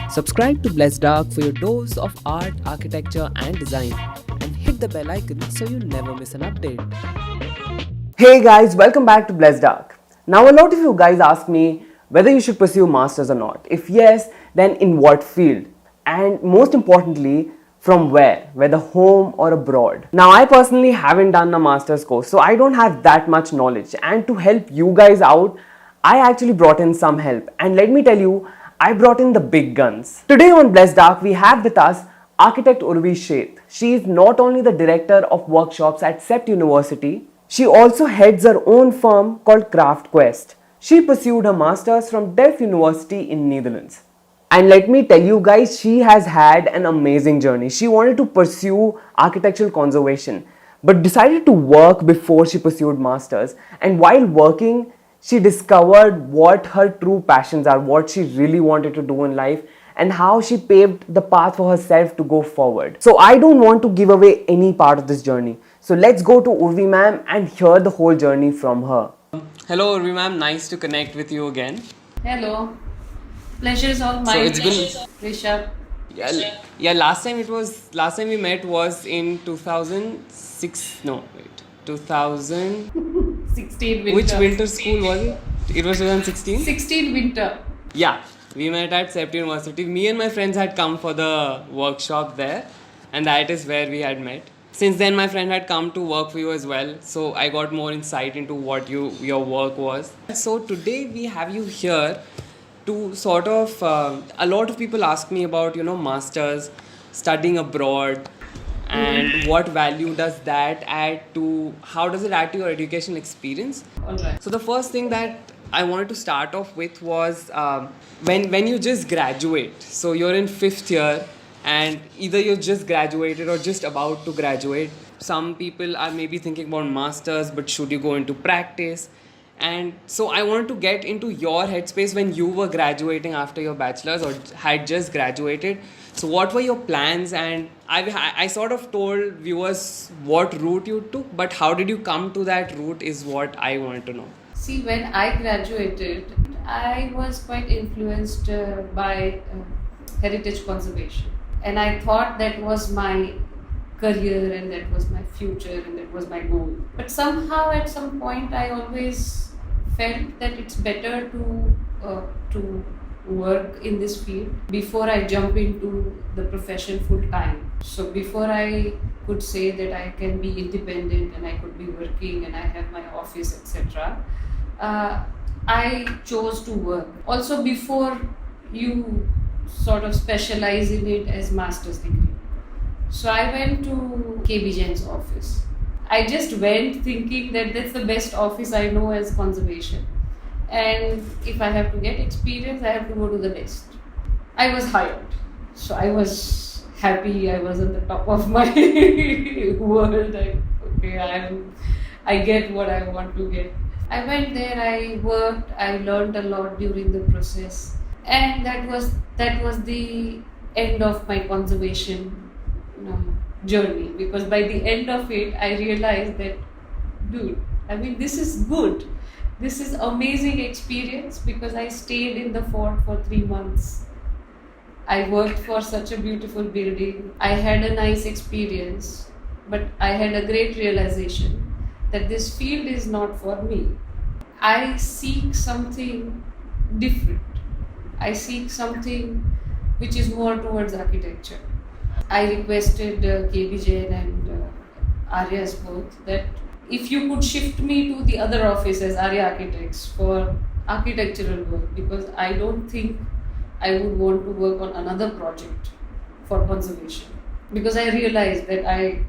Subscribe to Blessed Dark for your dose of art, architecture, and design, and hit the bell icon so you never miss an update. Hey guys, welcome back to Blessed Dark. Now, a lot of you guys ask me whether you should pursue masters or not. If yes, then in what field? And most importantly, from where? Whether home or abroad. Now, I personally haven't done a master's course, so I don't have that much knowledge. And to help you guys out, I actually brought in some help. And let me tell you, I brought in the big guns. Today on Blessed Dark, we have with us architect Urvi Sheth. She is not only the director of workshops at CEPT University, she also heads her own firm called Craft Quest. She pursued her masters from Delft University in Netherlands. And let me tell you guys, she has had an amazing journey. She wanted to pursue architectural conservation, but decided to work before she pursued masters. And while working, she discovered what her true passions are, what she really wanted to do in life, and how she paved the path for herself to go forward. So I don't want to give away any part of this journey. So let's go to Urvi ma'am and hear the whole journey from her. Hello Urvi ma'am, nice to connect with you again. Hello. Pleasure is all mine. So it's been Rishabh. yeah, last time we met was in 2006. No, wait. 2000 16 winter. Which winter school was it? It was 2016? 16 winter. Yeah, we met at CEPT University. Me and my friends had come for the workshop there, and that is where we had met. Since then, my friend had come to work for you as well, so I got more insight into what your work was. So today we have you here to sort of, a lot of people ask me about, masters, studying abroad, and what value does that add to, how does it add to your educational experience? Alright. So the first thing that I wanted to start off with was when you just graduate. So you're in 5th year and either you're just graduated or just about to graduate. Some people are maybe thinking about masters, but should you go into practice? And so I wanted to get into your headspace when you were graduating after your bachelor's or had just graduated. So what were your plans? And I sort of told viewers what route you took, but how did you come to that route is what I want to know. See, when I graduated, I was quite influenced by heritage conservation. And I thought that was my career and that was my future and that was my goal. But somehow at some point I always felt that it's better to work in this field before I jump into the profession full time. So before I could say that I can be independent and I could be working and I have my office, etc., I chose to work. Also before you sort of specialize in it as master's degree. So I went to KB Jain's office. I just went thinking that that's the best office I know as conservation. And if I have to get experience, I have to go to the best. I was hired. So I was happy. I was at the top of my world. I get what I want to get. I went there, I worked, I learned a lot during the process. And that was the end of my conservation journey, because by the end of it I realized that, dude, this is good, this is amazing experience, because I stayed in the fort for 3 months. I worked for such a beautiful building. I had a nice experience, but I had a great realization that this field is not for me. I seek something different. I seek something which is more towards architecture. I requested KB Jain and Arya's both that if you could shift me to the other office as Arya Architects for architectural work, because I don't think I would want to work on another project for conservation, because I realized that I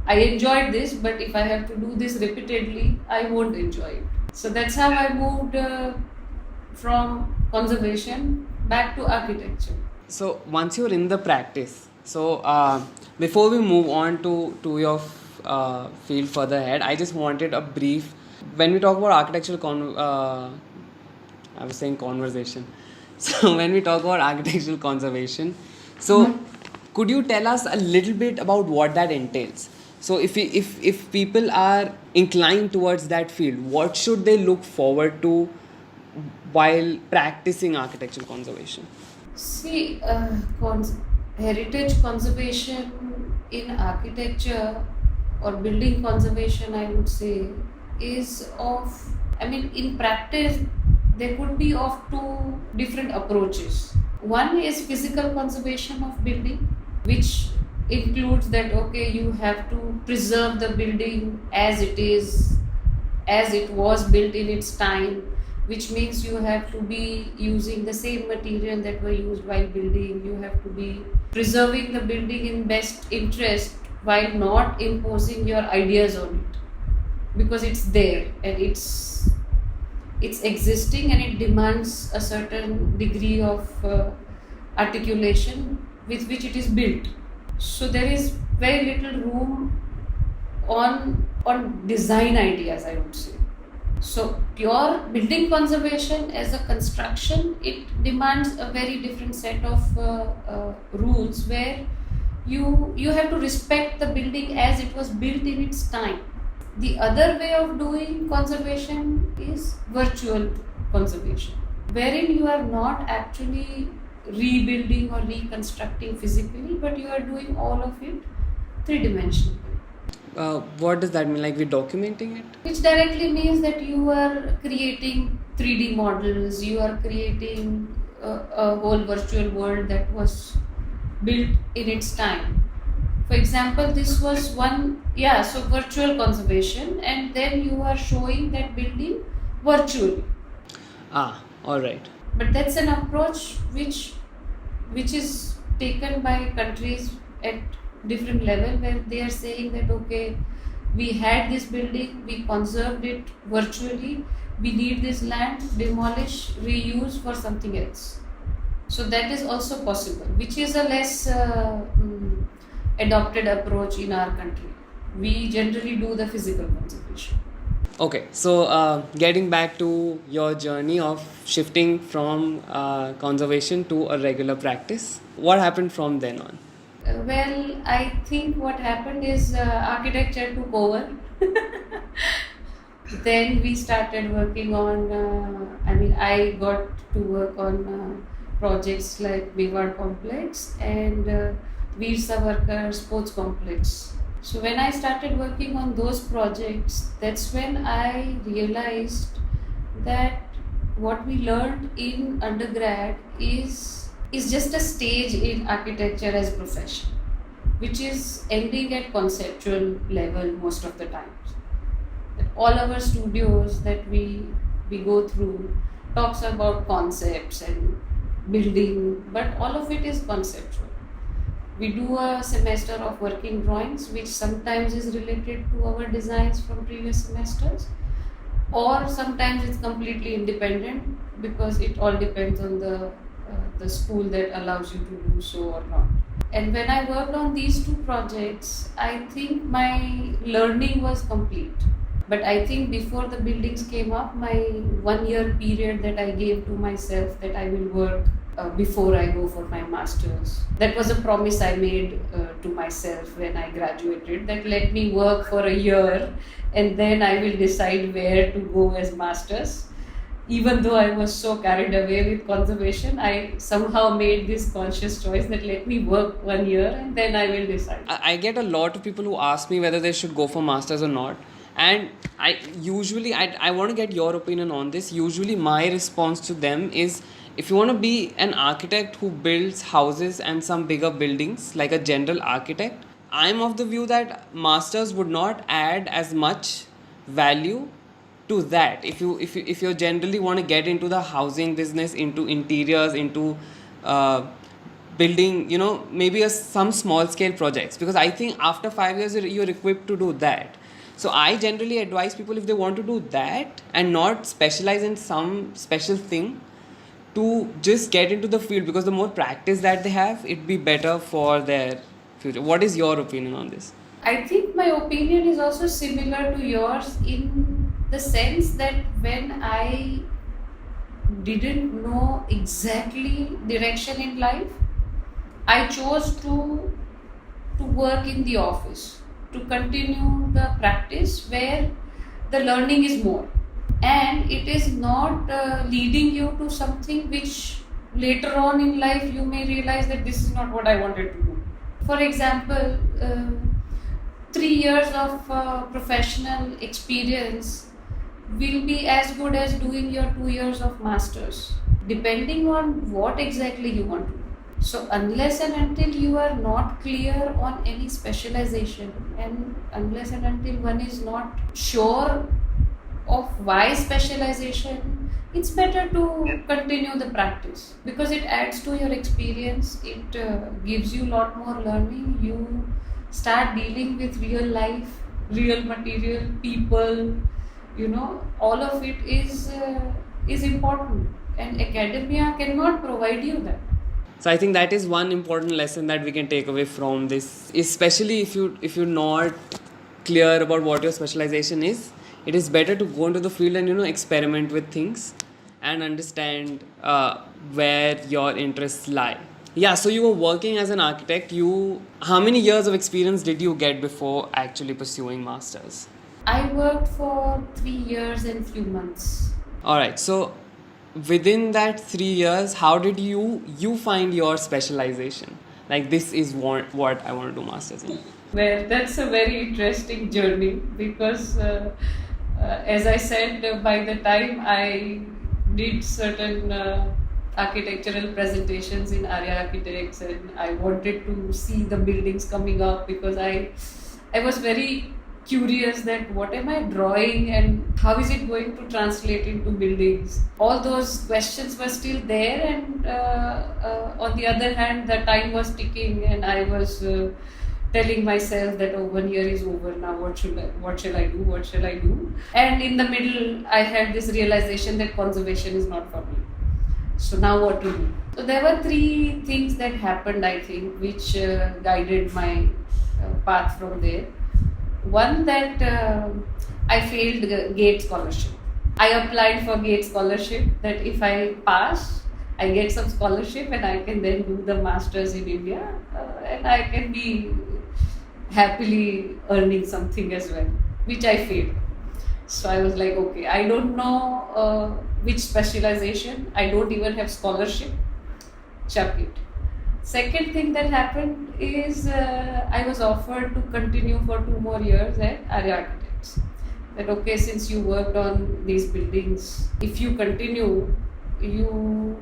enjoyed this, but if I have to do this repeatedly, I won't enjoy it. So that's how I moved from conservation back to architecture. So once you're in the practice, so before we move on to your field further ahead, I just wanted a brief. When we talk about architectural I was saying conversation. So when we talk about architectural conservation, so could you tell us a little bit about what that entails? So if people are inclined towards that field, what should they look forward to while practicing architectural conservation? See, heritage conservation in architecture or building conservation, I would say, is of, I mean, in practice, there could be of two different approaches. One is physical conservation of building, which includes that, okay, you have to preserve the building as it is, as it was built in its time, which means you have to be using the same material that were used while building. You have to be preserving the building in best interest while not imposing your ideas on it, because it's there and it's existing and it demands a certain degree of articulation with which it is built. So there is very little room on design ideas, I would say. So pure building conservation as a construction, it demands a very different set of rules where you have to respect the building as it was built in its time. The other way of doing conservation is virtual conservation, wherein you are not actually rebuilding or reconstructing physically, but you are doing all of it three-dimensionally. What does that mean? Like we're documenting it? Which directly means that you are creating 3D models, you are creating a whole virtual world that was built in its time. For example, this was one, so virtual conservation, and then you are showing that building virtually. All right. But that's an approach which is taken by countries at different level, where they are saying that, okay, we had this building, we conserved it virtually, we need this land, demolish, reuse for something else. So that is also possible, which is a less adopted approach in our country. We generally do the physical conservation. Okay, so getting back to your journey of shifting from conservation to a regular practice, what happened from then on? Well, I think what happened is architecture took over. Then we started working on, I got to work on projects like Mewar Complex and Veer Savarkar Sports Complex. So when I started working on those projects, that's when I realized that what we learned in undergrad is just a stage in architecture as profession, which is ending at conceptual level most of the times. That all our studios that we go through talks about concepts and building, but all of it is conceptual. We do a semester of working drawings, which sometimes is related to our designs from previous semesters, or sometimes it's completely independent, because it all depends on the school that allows you to do so or not. And when I worked on these two projects, I think my learning was complete. But I think before the buildings came up, my 1 year period that I gave to myself, that I will work before I go for my master's. That was a promise I made to myself when I graduated, that let me work for a year and then I will decide where to go as master's. Even though I was so carried away with conservation, I somehow made this conscious choice that let me work 1 year and then I will decide. I get a lot of people who ask me whether they should go for masters or not. And I want to get your opinion on this. Usually my response to them is, if you want to be an architect who builds houses and some bigger buildings, like a general architect, I'm of the view that masters would not add as much value to that. If you generally want to get into the housing business, into interiors, into building, maybe some small scale projects, because I think after 5 years you're equipped to do that. So I generally advise people, if they want to do that and not specialize in some special thing, to just get into the field, because the more practice that they have, it'd be better for their future. What is your opinion on this? I think my opinion is also similar to yours, in the sense that when I didn't know exactly direction in life, I chose to work in the office, to continue the practice where the learning is more, and it is not leading you to something which later on in life you may realize that this is not what I wanted to do. For example, 3 years of professional experience will be as good as doing your 2 years of masters, depending on what exactly you want to do. So, unless and until you are not clear on any specialization, and unless and until one is not sure of why specialization, it's better to continue the practice because it adds to your experience. It gives you a lot more learning. You start dealing with real life, real material, people. All of it is important, and academia cannot provide you that. So I think that is one important lesson that we can take away from this, especially if you're not clear about what your specialization is. It is better to go into the field and experiment with things and understand where your interests lie. Yeah, so you were working as an architect. How many years of experience did you get before actually pursuing masters? I worked for 3 years and few months. All right, so within that 3 years, how did you find your specialization? Like, this is what I want to do masters in. Well, that's a very interesting journey because, as I said, by the time I did certain architectural presentations in Arya Architects, and I wanted to see the buildings coming up because I was very curious that what am I drawing and how is it going to translate into buildings. All those questions were still there, and on the other hand, the time was ticking, and I was telling myself that 1 year is over now. What shall I do? And in the middle, I had this realization that conservation is not for me. So now what to do? So there were 3 things that happened, I think, which guided my path from there. One, that I failed GATE scholarship. I applied for GATE scholarship, that if I pass, I get some scholarship and I can then do the masters in India, and I can be happily earning something as well, which I failed. So I was like, okay, I don't know which specialization, I don't even have scholarship, chuck it. Second thing that happened is I was offered to continue for 2 more years at Arya Architects. That okay, since you worked on these buildings, if you continue, you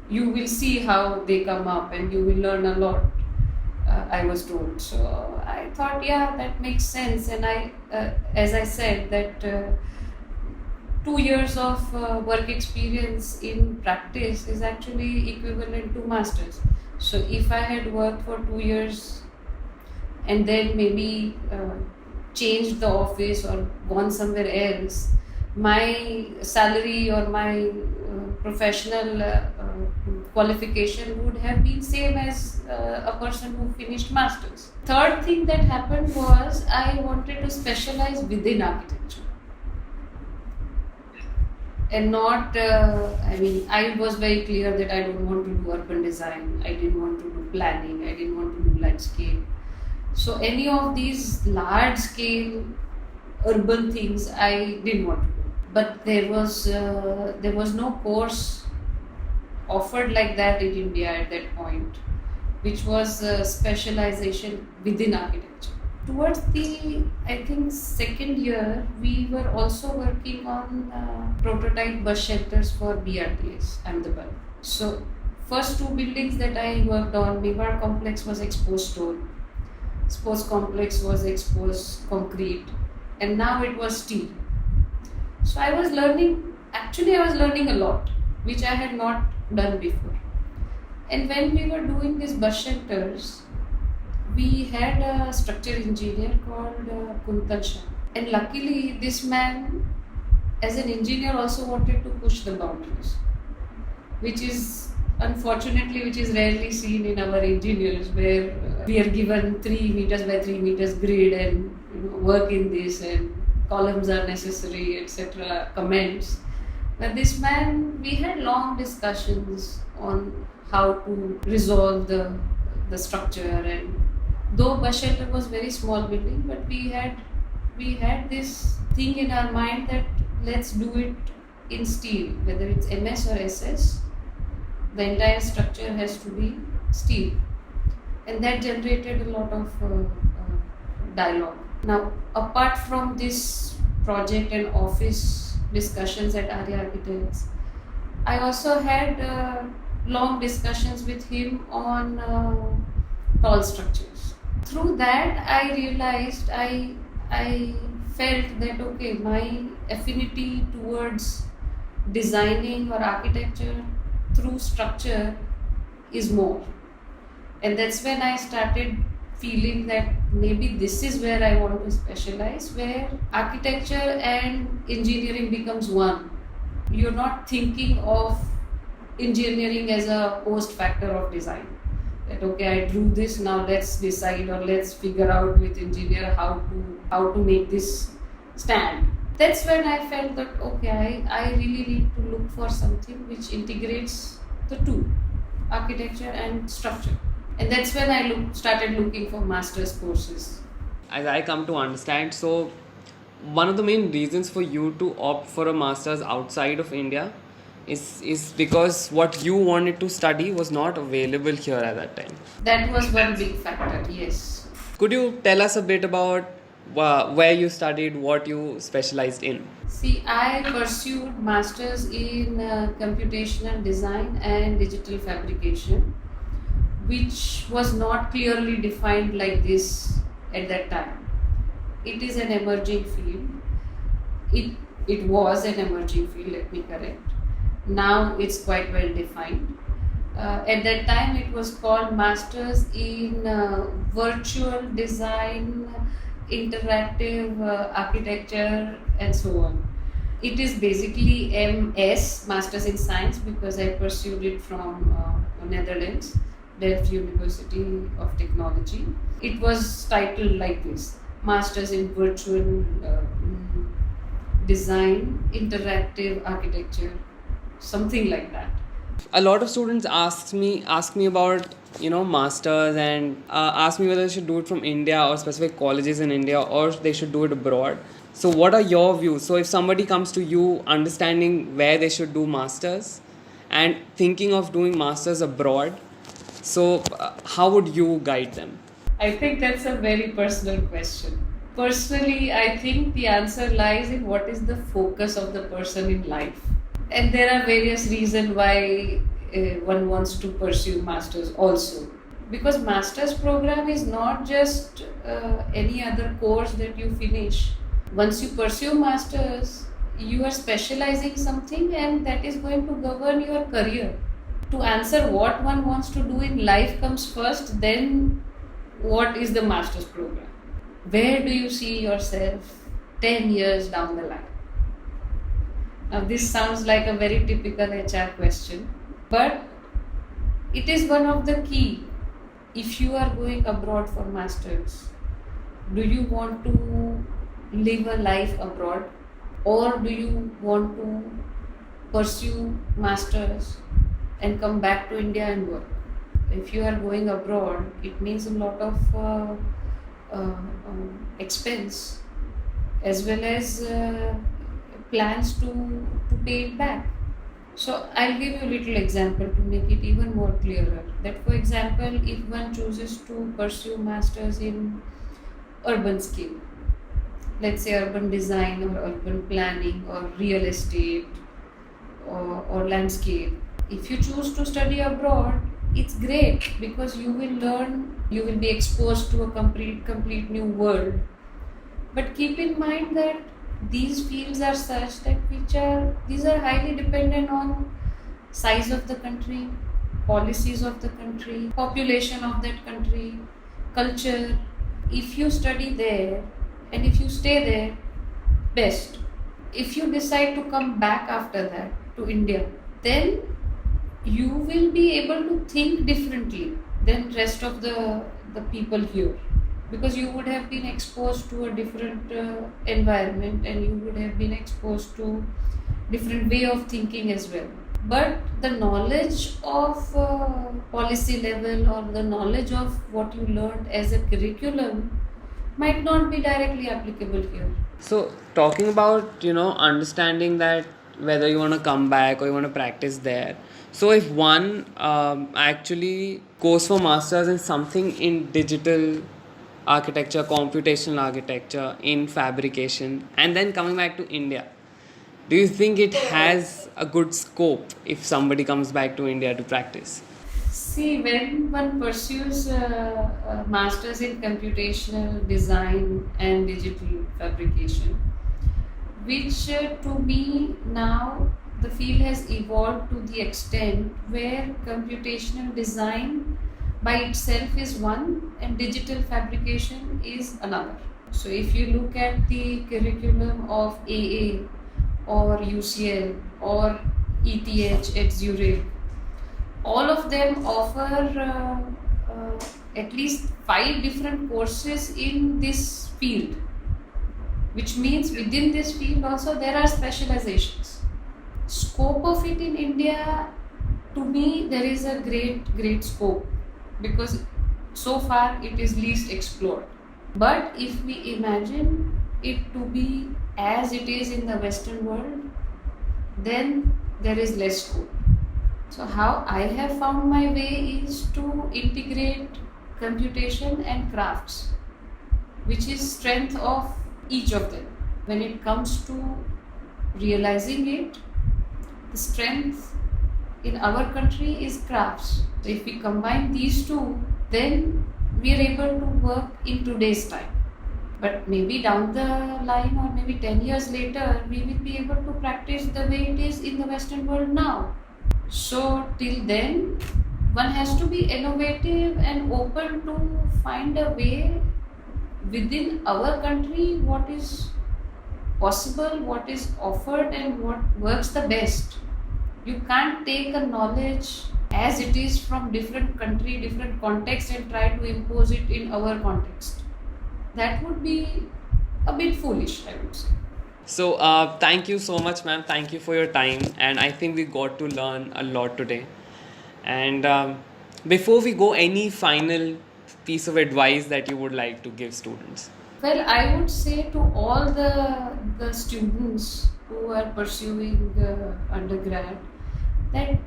will see how they come up and you will learn a lot, I was told. So I thought, yeah, that makes sense. And I, as I said, that 2 years of work experience in practice is actually equivalent to masters. So if I had worked for 2 years and then maybe changed the office or gone somewhere else, my salary or my professional qualification would have been same as a person who finished masters. Third thing that happened was I wanted to specialize within architecture. And not, I was very clear that I don't want to do urban design, I didn't want to do planning, I didn't want to do landscape. So any of these large scale urban things I didn't want to do. But there was no course offered like that in India at that point, which was specialization within architecture. Towards the, I think, second year, we were also working on prototype bus shelters for BRTS, Ahmedabad. So, first 2 buildings that I worked on, Mewar Complex was exposed stone, Sports Complex was exposed concrete, and now it was steel. So I was learning a lot, which I had not done before. And when we were doing these bus shelters, we had a structural engineer called Kuntal Shah. And luckily, this man, as an engineer, also wanted to push the boundaries, which is rarely seen in our engineers, where we are given 3 meters by 3 meters grid and work in this and columns are necessary, etc. comments. But this man, we had long discussions on how to resolve the structure, and though bus shelter was very small building, but we had this thing in our mind that let's do it in steel, whether it's MS or SS, the entire structure has to be steel, and that generated a lot of dialogue. Now, apart from this project and office discussions at Arya Architects, I also had long discussions with him on tall structures. Through that, I realized I felt that okay, my affinity towards designing or architecture through structure is more, and that's when I started feeling that maybe this is where I want to specialize, where architecture and engineering becomes one. You're not thinking of engineering as a post factor of design, that okay, I drew this, now let's decide or let's figure out with engineer how to make this stand. That's when I felt that okay, I really need to look for something which integrates the two, architecture and structure. And that's when I started looking for master's courses. As I come to understand, so one of the main reasons for you to opt for a master's outside of India is because what you wanted to study was not available here at that time. That was one big factor, yes. Could you tell us a bit about where you studied, what you specialized in? See, I pursued masters in computational design and digital fabrication, which was not clearly defined like this at that time. It is an emerging field. It was an emerging field, let me correct. Now it's quite well defined. At that time, it was called Masters in Virtual Design, Interactive Architecture, and so on. It is basically MS, Masters in Science, because I pursued it from Netherlands, Delft University of Technology. It was titled like this: Masters in Virtual Design, Interactive Architecture, something like that. A lot of students ask me about masters and ask me whether they should do it from India or specific colleges in India or they should do it abroad. So what are your views? So if somebody comes to you understanding where they should do masters and thinking of doing masters abroad, so how would you guide them? I think that's a very personal question. Personally, I think the answer lies in what is the focus of the person in life. And there are various reasons why one wants to pursue masters also. Because master's program is not just any other course that you finish. Once you pursue masters, you are specializing something and that is going to govern your career. To answer what one wants to do in life comes first, then what is the master's program? Where do you see yourself 10 years down the line? Now this sounds like a very typical HR question, but it is one of the key. If you are going abroad for masters, do you want to live a life abroad, or do you want to pursue masters and come back to India and work? If you are going abroad, it means a lot of expense as well as plans to pay it back. So I'll give you a little example to make it even more clearer. That for example, if one chooses to pursue masters in urban scale, let's say urban design or urban planning or real estate or landscape, if you choose to study abroad, it's great because you will learn, you will be exposed to a complete new world. But keep in mind that these fields are such that these are highly dependent on size of the country, policies of the country, population of that country, culture. If you study there and if you stay there, best. If you decide to come back after that to India, then you will be able to think differently than rest of the people here, because you would have been exposed to a different environment and you would have been exposed to different way of thinking as well. But the knowledge of policy level or the knowledge of what you learned as a curriculum might not be directly applicable here. So talking about understanding that whether you want to come back or you want to practice there, So if one actually goes for masters in something in digital architecture, computational architecture, in fabrication, and then coming back to India, do you think it has a good scope if somebody comes back to India to practice? See, when one pursues a master's in computational design and digital fabrication, which to me now the field has evolved to the extent where computational design by itself is one and digital fabrication is another. So if you look at the curriculum of AA or UCL or ETH at Zurich, all of them offer at least 5 different courses in this field, which means within this field also there are specializations. Scope of it in India, to me there is a great scope, because so far it is least explored. But if we imagine it to be as it is in the Western world, then there is less scope. So how I have found my way is to integrate computation and crafts, which is strength of each of them. When it comes to realizing it, the strength in our country is crafts. So if we combine these two, then we are able to work in today's time. But maybe down the line or maybe 10 years later, we will be able to practice the way it is in the Western world now. So till then, one has to be innovative and open to find a way within our country what is possible, what is offered, and what works the best. You can't take a knowledge as it is from different country, different context, and try to impose it in our context. That would be a bit foolish, I would say. So thank you so much, ma'am. Thank you for your time, and I think we got to learn a lot today. And before we go, any final piece of advice that you would like to give students? Well, I would say to all the students who are pursuing undergrad that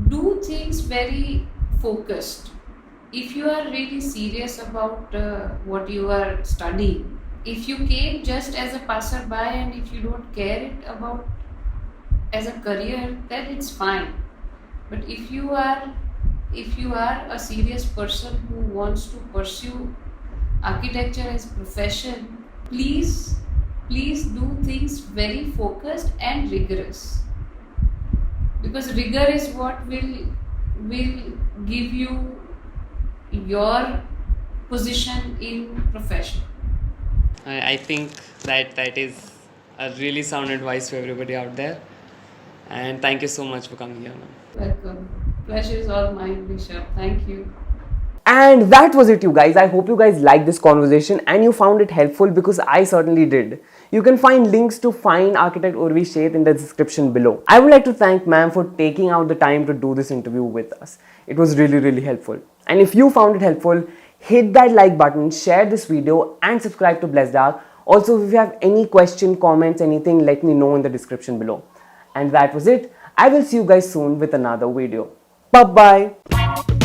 do things very focused. If you are really serious about what you are studying, if you came just as a passerby and if you don't care it about as a career, then it's fine. But if you are a serious person who wants to pursue architecture as a profession, please do things very focused and rigorous, because rigor is what will give you your position in profession. I think that is a really sound advice for everybody out there. And thank you so much for coming here, ma'am. Welcome. Pleasure is all mine, Rishabh. Thank you. And that was it, you guys. I hope you guys liked this conversation and you found it helpful, because I certainly did. You can find links to find architect Urvi Sheth in the description below. I would like to thank ma'am for taking out the time to do this interview with us. It was really helpful. And if you found it helpful, hit that like button, share this video, and subscribe to Blessed Arc. Also, if you have any question, comments, anything, let me know in the description below. And that was it. I will see you guys soon with another video. Bye bye.